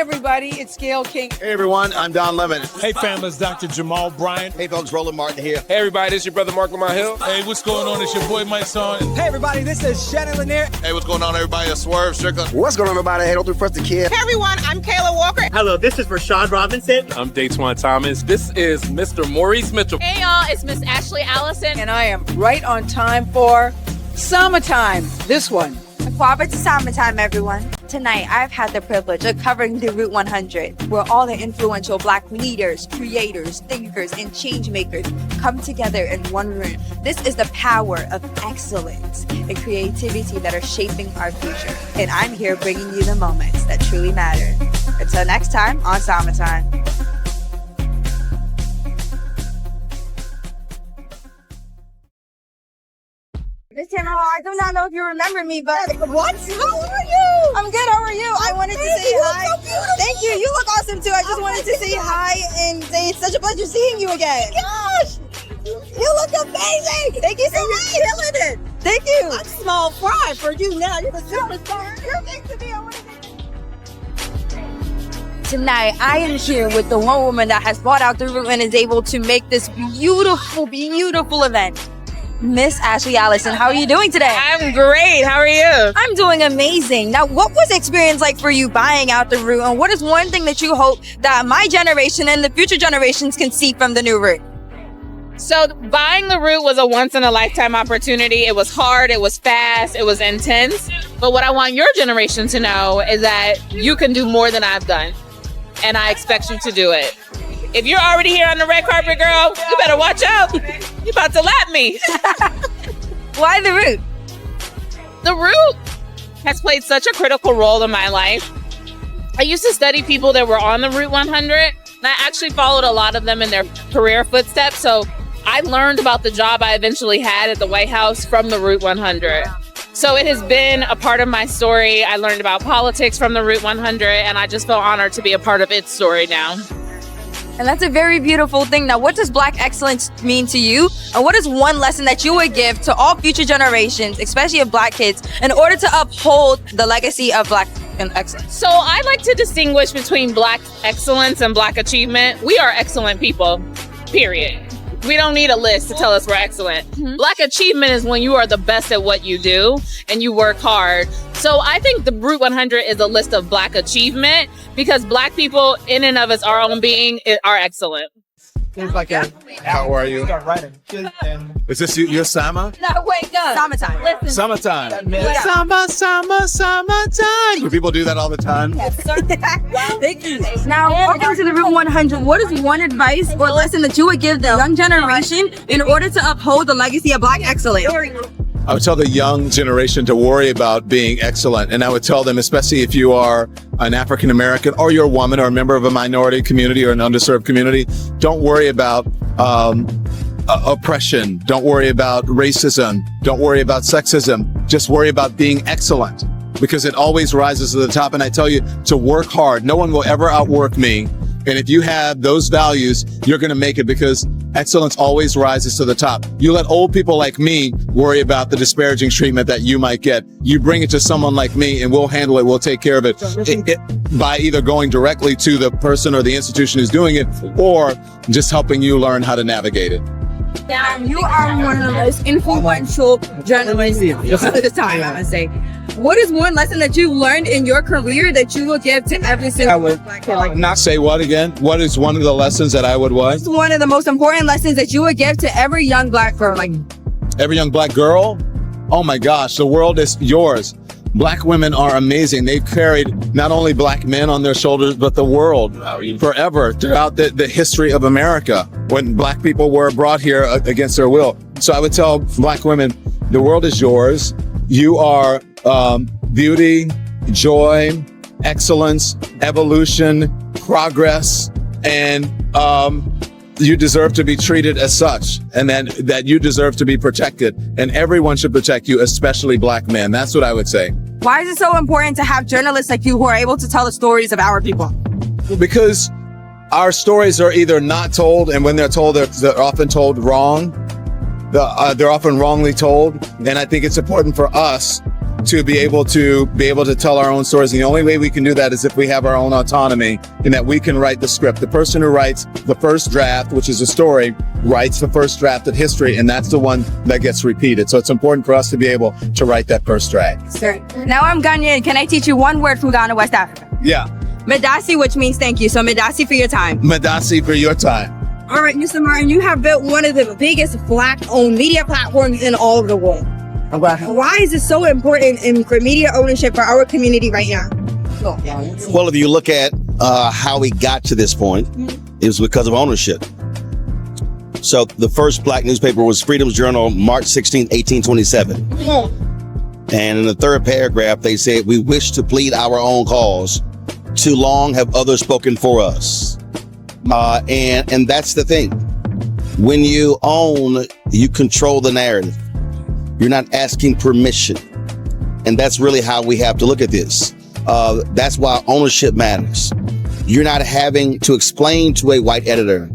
everybody, it's Gail King. Hey everyone, I'm Don Lemon. Hey fam, it's Dr. Jamal Bryant. Hey folks, Roland Martin here. Hey everybody, this is your brother Mark Lamar Hill. Hey, what's going on? It's your boy Mike Son. Hey everybody, this is Shannon Lanier. Hey, what's going on everybody? It's Swerve Strickland. What's going on everybody? Hey, don't do first the kid. Hey everyone, I'm Kayla Walker. Hello, this is Rashad Robinson. I'm Daytwan Thomas. This is Mr. Maurice Mitchell. Hey y'all, it's Miss Ashley Allison. And I am right on time for Summertime, this one. Welcome to Summertime, everyone. Tonight, I've had the privilege of covering the Route 100, where all the influential Black leaders, creators, thinkers, and changemakers come together in one room. This is the power of excellence and creativity that are shaping our future. And I'm here bringing you the moments that truly matter. Until next time on Summertime. Miss Tamara, I do not know if you remember me, but What? How are you? I'm good. How are you? I wanted to say You hi. look so beautiful. Thank you. You look awesome too. I just wanted to say hi and say it's such a pleasure seeing you again. Gosh, you look amazing. Thank you so And much. you're killing it. Thank you. I'm small fry for you now. You're the superstar. You're big to me. I want to Tonight, I am here with the one woman that has brought out the room and is able to make this beautiful, beautiful event. Miss Ashley Allison, how are you doing today? I'm great. How are you? I'm doing amazing. Now, what was the experience like for you buying out the route, and what is one thing that you hope that my generation and the future generations can see from the new route? So buying the route was a once in a lifetime opportunity. It was hard, it was fast, it was intense. But what I want your generation to know is that you can do more than I've done. And I expect you to do it. If you're already here on the red carpet, girl, you better watch out. You're about to lap me. Why the route? The route has played such a critical role in my life. I used to study people that were on the Route 100, and I actually followed a lot of them in their career footsteps. So I learned about the job I eventually had at the White House from the Route 100. So it has been a part of my story. I learned about politics from the Route 100, and I just feel honored to be a part of its story now. And that's a very beautiful thing. Now, what does Black excellence mean to you? And what is one lesson that you would give to all future generations, especially of Black kids, in order to uphold the legacy of Black excellence? So I like to distinguish between Black excellence and Black achievement. We are excellent people, period. We don't need a list to tell us we're excellent. Mm-hmm. Black achievement is when you are the best at what you do and you work hard. So I think the Route 100 is a list of Black achievement because Black people in and of its our own being are excellent. How are you? Is this your summer? Now, wake up. Summertime. Listen. Summertime. Summertime. Do people do that all the time? Yes, sir. Thank you. Now, welcome to the Route 100. What is one advice or lesson that you would give the young generation in order to uphold the legacy of Black excellence? I would tell the young generation to worry about being excellent. And I would tell them, especially if you are an African American or you're a woman or a member of a minority community or an underserved community, don't worry about oppression. Don't worry about racism. Don't worry about sexism. Just worry about being excellent because it always rises to the top. And I tell you to work hard. No one will ever outwork me. And if you have those values, you're going to make it because excellence always rises to the top. You let old people like me worry about the disparaging treatment that you might get. You bring it to someone like me and we'll handle it. We'll take care of it, by either going directly to the person or the institution who's doing it or just helping you learn how to navigate it. You are one of the most influential journalists of the time, I would say. What is one lesson that you learned in your career that you will give to every single Black kid? Not say what again? What is one of the lessons that I would what? What's one of the most important lessons that you would give to every young Black girl? Every young Black girl? Oh my gosh, the world is yours. Black women are amazing. They've carried not only Black men on their shoulders, but the world forever throughout the history of America when Black people were brought here against their will. So I would tell Black women, the world is yours. You are beauty, joy, excellence, evolution, progress, and you deserve to be treated as such, and then that you deserve to be protected, and everyone should protect you, especially Black men. That's what I would say. Why is it so important to have journalists like you who are able to tell the stories of our people? Because our stories are either not told, and when they're told, they're often told wrong. They're often wrongly told, and I think it's important for us to be able to tell our own stories. And the only way we can do that is if we have our own autonomy, and that we can write the script. The person who writes the first draft, which is a story, writes the first draft of history, and that's the one that gets repeated. So it's important for us to be able to write that first draft. Sir, now I'm Ghanaian. Can I teach you one word from Ghana, West Africa? Yeah. Medasi, which means thank you. So Medasi for your time. Medasi for your time. All right, Mr. Martin, you have built one of the biggest Black-owned media platforms in all of the world. Why is it so important for media ownership for our community right now? Well, if you look at how we got to this point, it was because of ownership. So the first Black newspaper was Freedom's Journal, March 16, 1827. And in the third paragraph, they said, "We wish to plead our own cause. Too long have others spoken for us." And that's the thing. When you own, you control the narrative. You're not asking permission. And that's really how we have to look at this. That's why ownership matters. You're not having to explain to a white editor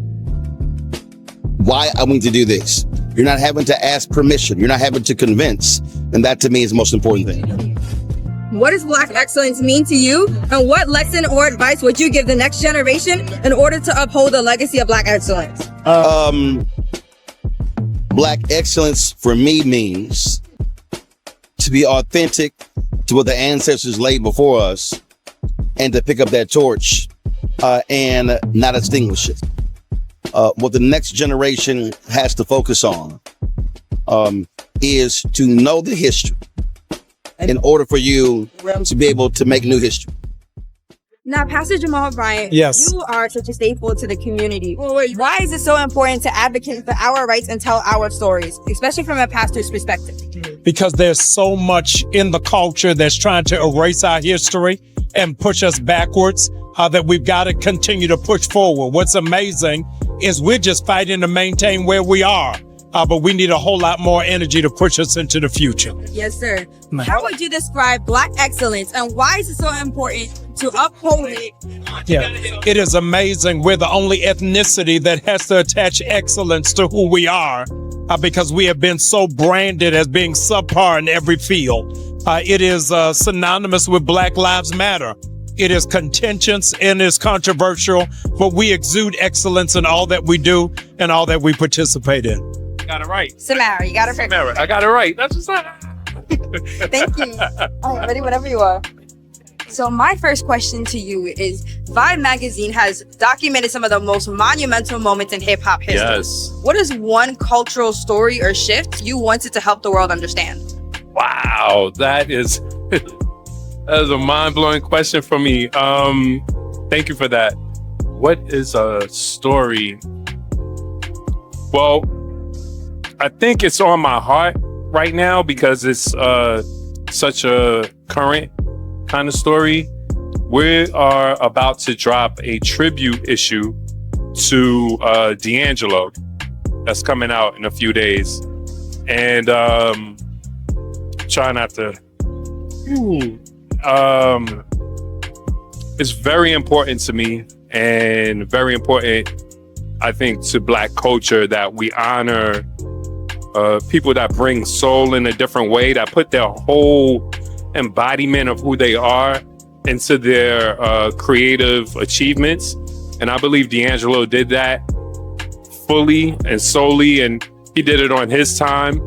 why I need to do this. You're not having to ask permission. You're not having to convince. And that to me is the most important thing. What does Black excellence mean to you? And what lesson or advice would you give the next generation in order to uphold the legacy of Black excellence? Black excellence for me means to be authentic to what the ancestors laid before us, and to pick up that torch and not extinguish it. What the next generation has to focus on is to know the history in order for you to be able to make new history. Now, Pastor Jamal Bryant, Yes. you are such a staple to the community. Why is it so important to advocate for our rights and tell our stories, especially from a pastor's perspective? Because there's so much in the culture that's trying to erase our history and push us backwards, that we've got to continue to push forward. What's amazing is we're just fighting to maintain where we are, but we need a whole lot more energy to push us into the future. Yes, sir. How would you describe Black excellence, and why is it so important to uphold it? Yeah, it is amazing. We're the only ethnicity that has to attach excellence to who we are, because we have been so branded as being subpar in every field. It is synonymous with Black Lives Matter. It is contentious and is controversial, but we exude excellence in all that we do and all that we participate in. Got it right. Samara, you got it right. Samara, I got it right. That's what's up. Thank you. All right, ready whenever you are. So my first question to you is, Vibe magazine has documented some of the most monumental moments in hip hop history. Yes. What is one cultural story or shift you wanted to help the world understand? Wow, that is a mind-blowing question for me. Thank you for that. What is a story? Well, I think it's on my heart right now because it's such a current kind of story. We are about to drop a tribute issue to D'Angelo that's coming out in a few days. And try not to... it's very important to me and very important, I think, to Black culture that we honor people that bring soul in a different way, that put their whole embodiment of who they are into their creative achievements. And I believe D'Angelo did that fully and solely, and he did it on his time.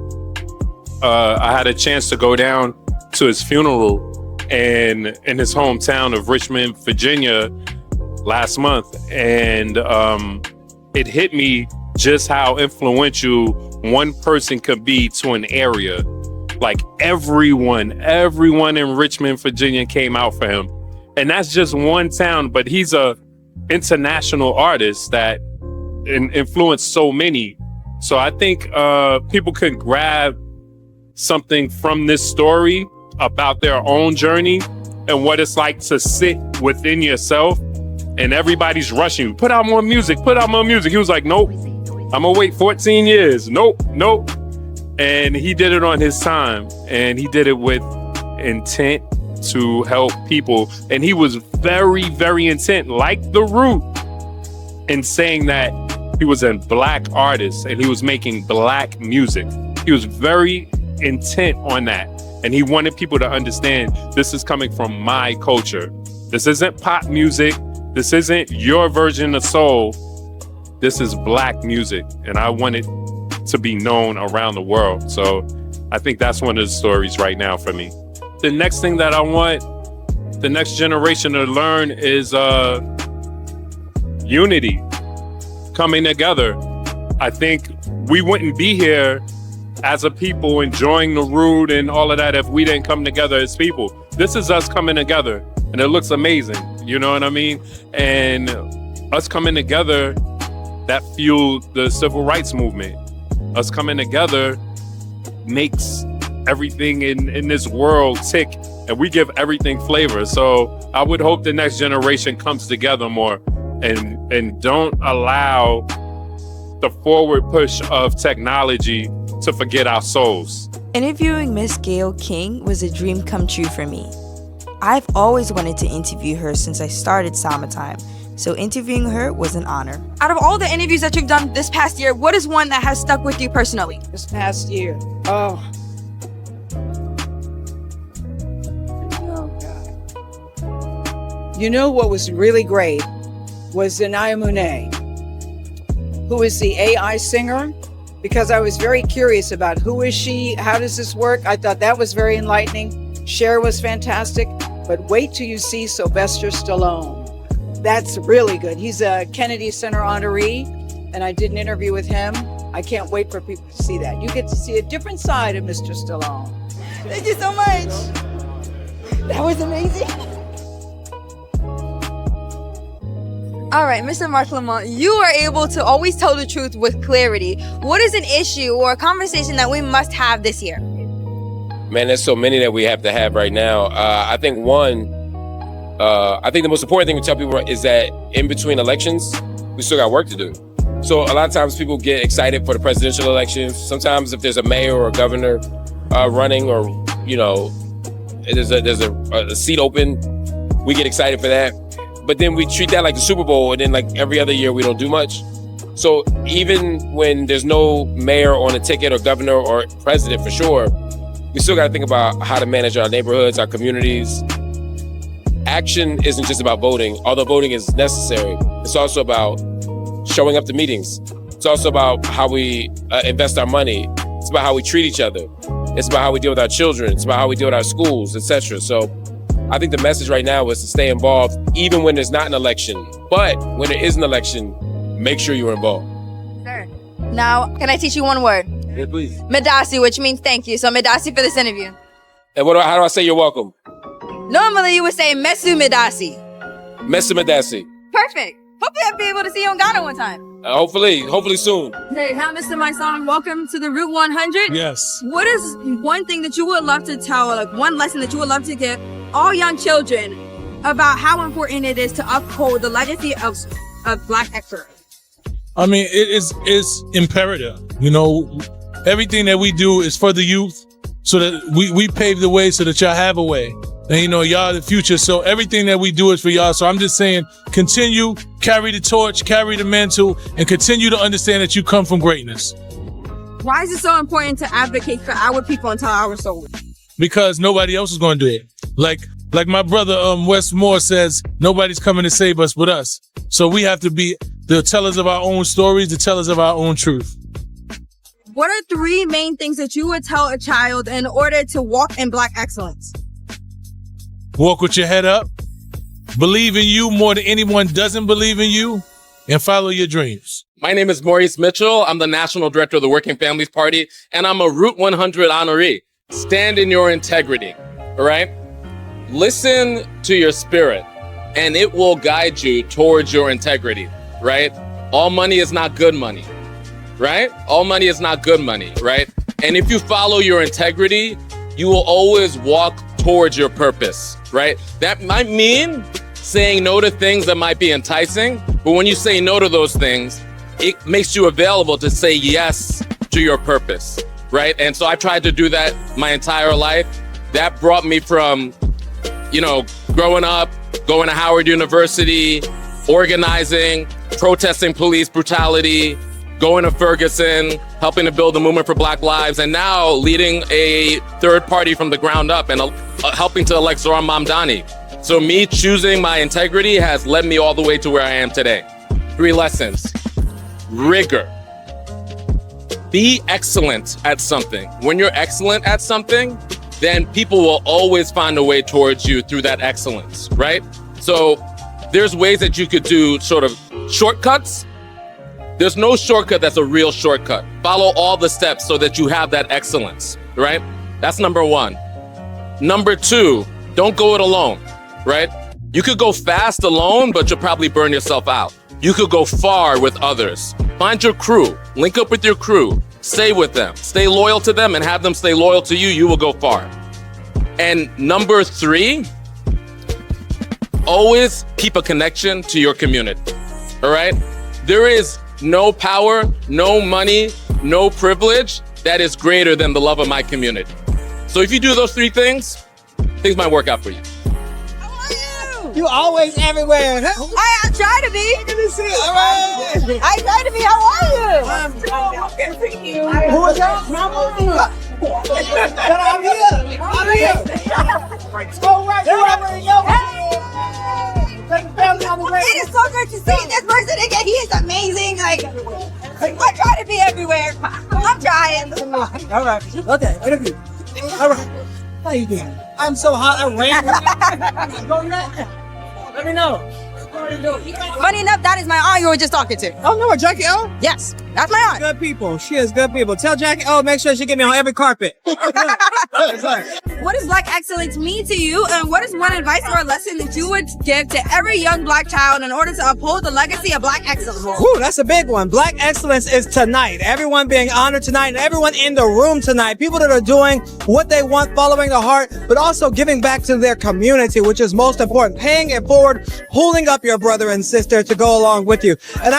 I had a chance to go down to his funeral and in his hometown of Richmond, Virginia last month. And it hit me just how influential one person could be to an area. Like everyone in Richmond, Virginia came out for him. And that's just one town, but he's a international artist that influenced so many. So I think people can grab something from this story about their own journey and what it's like to sit within yourself, and everybody's rushing you. Put out more music, put out more music. He was like, nope, I'm gonna wait 14 years. Nope. And he did it on his time, and he did it with intent to help people. And he was very, very intent, like The Root, in saying that he was a Black artist and he was making Black music. He was very intent on that. And he wanted people to understand this is coming from my culture. This isn't pop music. This isn't your version of soul. This is Black music. And I want it to be known around the world. So I think that's one of the stories right now for me. The next thing that I want the next generation to learn is unity, coming together. I think we wouldn't be here as a people enjoying the root and all of that if we didn't come together as people. This is us coming together, and it looks amazing. You know what I mean? And us coming together, that fueled the civil rights movement. Us coming together makes everything in this world tick, and we give everything flavor. So I would hope the next generation comes together more and don't allow the forward push of technology to forget our souls. Interviewing Miss Gayle King was a dream come true for me. I've always wanted to interview her since I started Summertime, so interviewing her was an honor. Out of all the interviews that you've done this past year, what is one that has stuck with you personally? This past year. Oh, God. You know what was really great was Zanaya Monet, who is the AI singer, because I was very curious about who is she, how does this work? I thought that was very enlightening. Cher was fantastic, but wait till you see Sylvester Stallone. That's really good. He's a Kennedy Center honoree, and I did an interview with him. I can't wait for people to see that. You get to see a different side of Mr. Stallone. Thank you so much. That was amazing. All right, Mr. Mark Lamont, you are able to always tell the truth with clarity. What is an issue or a conversation that we must have this year? Man, there's so many that we have to have right now. I think the most important thing we tell people is that in between elections, we still got work to do. So a lot of times people get excited for the presidential elections. Sometimes if there's a mayor or a governor running, or, you know, there's a seat open, we get excited for that. But then we treat that like the Super Bowl, and then like every other year we don't do much. So even when there's no mayor on a ticket or governor or president for sure, we still got to think about how to manage our neighborhoods, our communities. Action isn't just about voting, although voting is necessary. It's also about showing up to meetings. It's also about how we invest our money. It's about how we treat each other. It's about how we deal with our children. It's about how we deal with our schools, etc. So I think the message right now is to stay involved even when there's not an election. But when there is an election, make sure you're involved. Sure. Now, can I teach you one word? Yeah, please. Medasi, which means thank you. So Medasi for this interview. And how do I say you're welcome? Normally you would say Mesu Medasi. Mesu Medasi. Perfect. Hopefully I'll be able to see you in Ghana one time. Hopefully soon. Hey, hi, Mr. Mysong. Welcome to the Route 100. Yes. What is one thing that you would love to tell, like one lesson that you would love to give all young children about how important it is to uphold the legacy of Black excellence? I mean, it's imperative. You know, everything that we do is for the youth, so that we pave the way so that y'all have a way. And, you know, y'all the future. So everything that we do is for y'all. So I'm just saying, continue, carry the torch, carry the mantle, and continue to understand that you come from greatness. Why is it so important to advocate for our people and tell our story? Because nobody else is going to do it. Like my brother Wes Moore says, nobody's coming to save us but us. So we have to be the tellers of our own stories, the tellers of our own truth. What are 3 main things that you would tell a child in order to walk in Black excellence? Walk with your head up, believe in you more than anyone doesn't believe in you, and follow your dreams. My name is Maurice Mitchell. I'm the National Director of the Working Families Party, and I'm a Route 100 honoree. Stand in your integrity, all right? Listen to your spirit, and it will guide you towards your integrity, right? All money is not good money, right? All money is not good money, right? And if you follow your integrity, you will always walk towards your purpose, right? That might mean saying no to things that might be enticing, but when you say no to those things, it makes you available to say yes to your purpose, right? And so I tried to do that my entire life. That brought me from, you know, growing up, going to Howard University, organizing, protesting police brutality, going to Ferguson, helping to build the movement for Black Lives, and now leading a third party from the ground up and helping to elect Zohran Mamdani. So me choosing my integrity has led me all the way to where I am today. 3 lessons. Rigor. Be excellent at something. When you're excellent at something, then people will always find a way towards you through that excellence, right? So there's ways that you could do sort of shortcuts. There's no shortcut that's a real shortcut. Follow all the steps so that you have that excellence, right? That's number 1. Number 2, don't go it alone, right? You could go fast alone, but you'll probably burn yourself out. You could go far with others. Find your crew, link up with your crew, stay with them, stay loyal to them and have them stay loyal to you. You will go far. And number 3, always keep a connection to your community, all right? There is no power, no money, no privilege that is greater than the love of my community. So if you do those 3 things might work out for you. You always everywhere. I try to be. Good to see you. All right. I try to be. How are you? Who is that? I'm here. I'm here. Go right. You already know. It is so good to see this person again. He is amazing. Like, I try to be everywhere. I'm trying. All right. Okay. Interview. All right. How you doing? I'm so hot. I ran. Go next. Let me know. Funny enough, that is my aunt you were just talking to. Oh, no, Jackie O? Yes, that's my aunt. Good people. She is good people. Tell Jackie O, make sure she get me on every carpet. What does Black excellence mean to you? And what is one advice or a lesson that you would give to every young Black child in order to uphold the legacy of Black excellence? Ooh, that's a big one. Black excellence is tonight. Everyone being honored tonight and everyone in the room tonight. People that are doing what they want, following the heart, but also giving back to their community, which is most important. Paying it forward, holding up your brother and sister to go along with you. And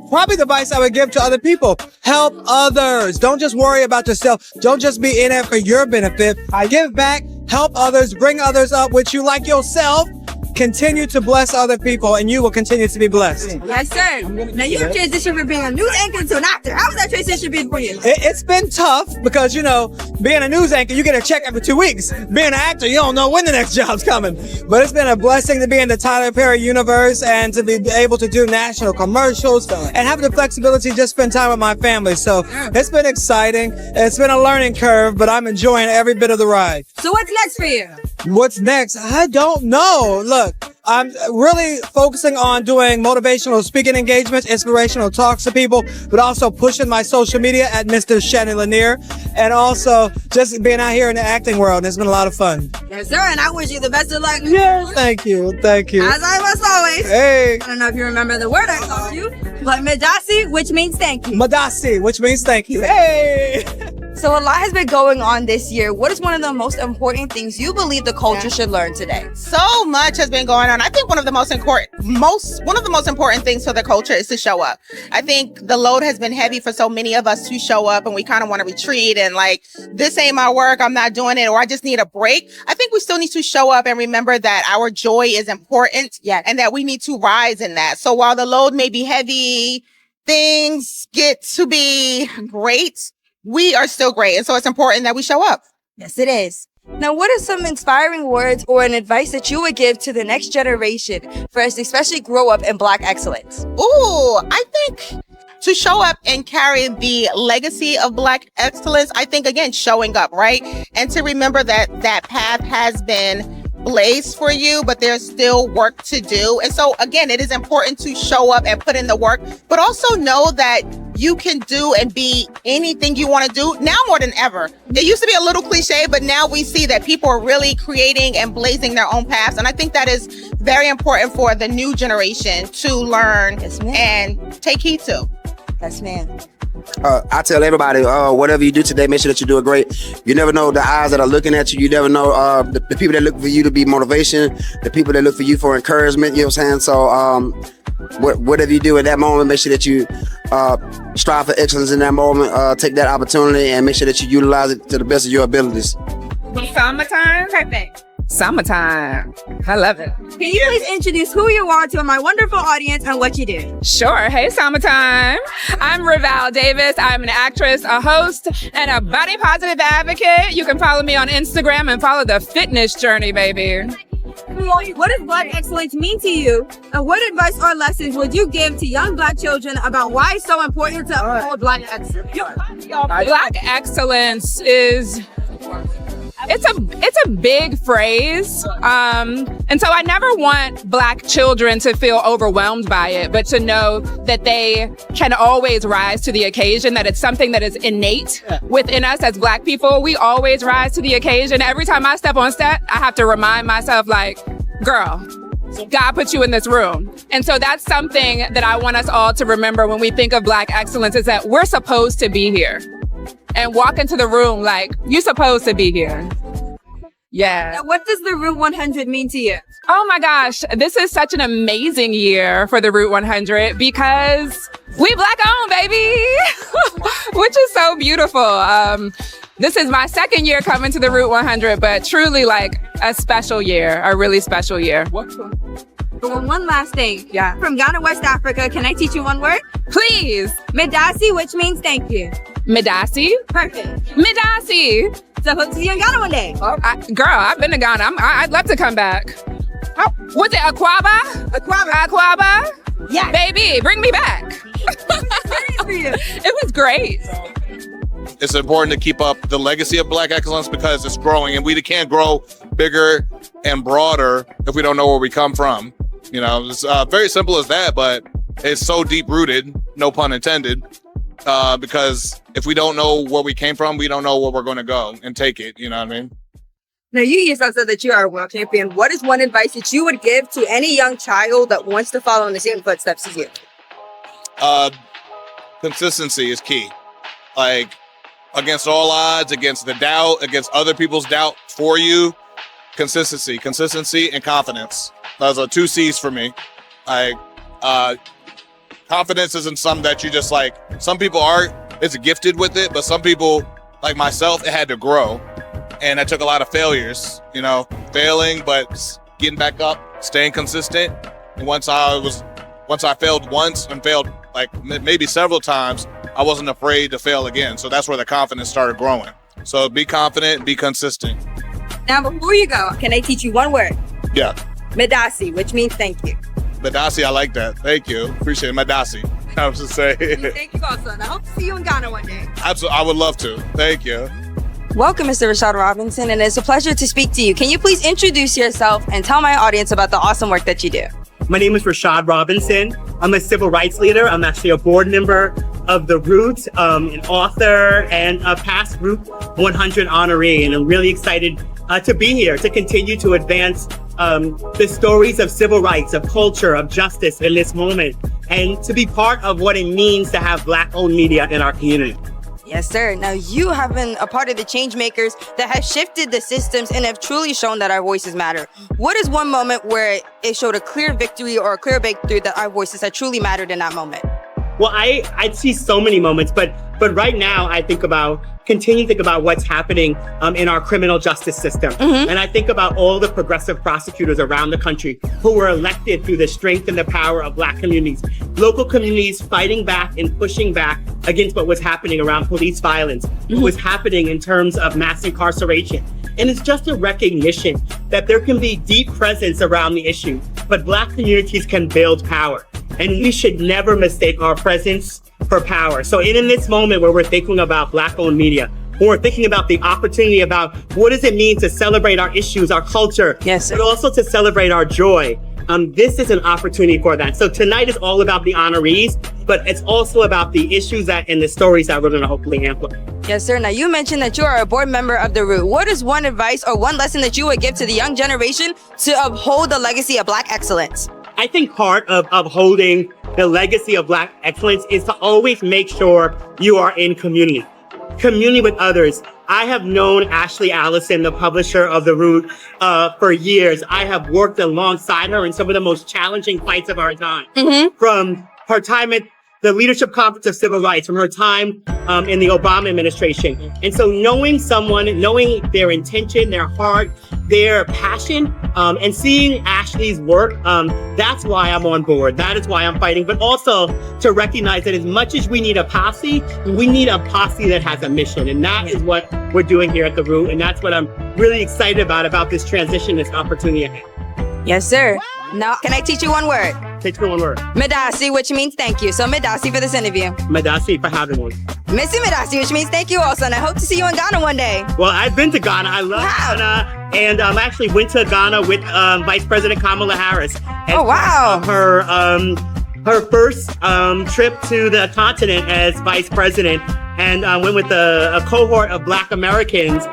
probably the advice I would give to other people, help others. Don't just worry about yourself. Don't just be in it for your benefit. Give back, help others, bring others up with you like yourself. Continue to bless other people and you will continue to be blessed. Yes, sir. Now you have transitioned from being a news anchor to an actor. How has that transition been for you? It's been tough because, you know, being a news anchor, you get a check every 2 weeks. Being an actor, you don't know when the next job's coming. But it's been a blessing to be in the Tyler Perry universe and to be able to do national commercials and have the flexibility to just spend time with my family. So it's been exciting. It's been a learning curve, but I'm enjoying every bit of the ride. So what's next for you? What's next? I don't know. Look, I'm really focusing on doing motivational speaking engagements, inspirational talks to people, but also pushing my social media at Mr. Shannon Lanier, and also just being out here in the acting world. It's been a lot of fun. Yes, sir, and I wish you the best of luck. Yes, thank you, thank you. As I must always. Hey. I don't know if you remember the word I taught you, but Madasi, which means thank you. Madasi, which means thank you. Hey. So a lot has been going on this year. What is one of the most important things you believe the culture should learn today? So much has been going on. I think one of the most important things for the culture is to show up. I think the load has been heavy for so many of us to show up and we kind of want to retreat and like, this ain't my work, I'm not doing it, or I just need a break. I think we still need to show up and remember that our joy is important and that we need to rise in that. So while the load may be heavy, things get to be great, we are still great. And so it's important that we show up. Yes, it is. Now, what are some inspiring words or an advice that you would give to the next generation for us to especially grow up in Black excellence? Ooh, I think to show up and carry the legacy of Black excellence, I think, again, showing up, right? And to remember that that path has been blazed for you, but there's still work to do. And so, again, it is important to show up and put in the work, but also know that you can do and be anything you want to do now more than ever. It used to be a little cliche, but now we see that people are really creating and blazing their own paths. And I think that is very important for the new generation to learn and take heed to. Yes, ma'am. I tell everybody, whatever you do today, make sure that you do it great. You never know the eyes that are looking at you. You never know the people that look for you to be motivation, the people that look for you for encouragement, you know what I'm saying? So whatever you do at that moment, make sure that you strive for excellence in that moment, take that opportunity and make sure that you utilize it to the best of your abilities. Summertime. Perfect. Summertime. I love it. Can you please introduce who you are to my wonderful audience and what you do? Sure. Hey, Summertime. I'm Raval Davis. I'm an actress, a host, and a body positive advocate. You can follow me on Instagram and follow the fitness journey, baby. What does Black excellence mean to you? And what advice or lessons would you give to young Black children about why it's so important to uphold Black excellence? Black excellence is... It's a big phrase. And so I never want Black children to feel overwhelmed by it, but to know that they can always rise to the occasion, that it's something that is innate within us as Black people. We always rise to the occasion. Every time I step on set, I have to remind myself, like, girl, God put you in this room. And so that's something that I want us all to remember when we think of Black excellence, is that we're supposed to be here. And walk into the room like, you're supposed to be here. Yeah. Now, what does the Route 100 mean to you? Oh my gosh, this is such an amazing year for the Route 100 because we Black owned, baby, which is so beautiful. This is my second year coming to the Route 100, but truly like a special year, a really special year. One last thing. Yeah. From Ghana, West Africa, can I teach you one word? Please. Medasi, which means thank you. Medasi? Perfect. Medasi. So hope to see you in Ghana one day. Girl, I've been to Ghana. I'd love to come back. Was it Aquaba? Aquaba? Yeah. Baby, bring me back. It was great. It's important to keep up the legacy of Black excellence because it's growing, and we can't grow bigger and broader if we don't know where we come from. You know, it's very simple as that, but it's so deep rooted, no pun intended, because if we don't know where we came from, we don't know where we're going to go and take it. You know what I mean? Now, you yourself said that you are a world champion. What is one advice that you would give to any young child that wants to follow in the same footsteps as you? Consistency is key. Like, against all odds, against the doubt, against other people's doubt for you, consistency and confidence. Those are 2 C's for me. Like, confidence isn't something that you just like, some people it's gifted with it, but some people, like myself, it had to grow. And I took a lot of failures, you know, failing, but getting back up, staying consistent. And once I failed once and failed like maybe several times, I wasn't afraid to fail again. So that's where the confidence started growing. So be confident, be consistent. Now, before you go, can I teach you one word? Yeah. Medasi, which means thank you. Medasi, I like that. Thank you. Appreciate it. Medasi. I was just saying. Thank you also. And I hope to see you in Ghana one day. Absolutely. I would love to. Thank you. Welcome, Mr. Rashad Robinson, and it's a pleasure to speak to you. Can you please introduce yourself and tell my audience about the awesome work that you do? My name is Rashad Robinson. I'm a civil rights leader. I'm actually a board member of the Root, an author, and a past Route 100 honoree. And I'm really excited to be here to continue to advance the stories of civil rights, of culture, of justice in this moment, and to be part of what it means to have Black-owned media in our community. Yes, sir. Now, you have been a part of the changemakers that have shifted the systems and have truly shown that our voices matter. What is one moment where it showed a clear victory or a clear breakthrough that our voices had truly mattered in that moment? Well, I see so many moments, but right now I continue to think about what's happening in our criminal justice system. Mm-hmm. And I think about all the progressive prosecutors around the country who were elected through the strength and the power of Black communities, local communities fighting back and pushing back against what was happening around police violence, what was happening in terms of mass incarceration. And it's just a recognition that there can be deep presence around the issue, but Black communities can build power. And we should never mistake our presence for power. So in this moment where we're thinking about Black-owned media, when we're thinking about the opportunity about what does it mean to celebrate our issues, our culture, yes, but also to celebrate our joy, this is an opportunity for that. So tonight is all about the honorees, but it's also about the issues and the stories that we're going to hopefully amplify. Yes, sir. Now, you mentioned that you are a board member of the Root. What is one advice or one lesson that you would give to the young generation to uphold the legacy of Black excellence? I think part of upholding the legacy of Black excellence is to always make sure you are in community with others. I have known Ashley Allison, the publisher of The Root, for years. I have worked alongside her in some of the most challenging fights of our time. Mm-hmm. From her time at the Leadership Conference of Civil Rights from her time in the Obama administration. And so knowing someone, knowing their intention, their heart, their passion, and seeing Ashley's work, that's why I'm on board. That is why I'm fighting. But also to recognize that as much as we need a posse, we need a posse that has a mission. And that is what we're doing here at The Root. And that's what I'm really excited about this transition, this opportunity ahead. Yes, sir. Now, can I teach you one word? Teach me one word. Medasi, which means thank you. So Medasi for this interview. Medasi for having me. Missy Medasi, which means thank you also. And I hope to see you in Ghana one day. Well, I've been to Ghana. I love Ghana. And I actually went to Ghana with Vice President Kamala Harris. Oh, wow. Her first trip to the continent as vice president, and went with a cohort of Black Americans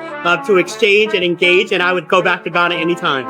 to exchange and engage, and I would go back to Ghana anytime.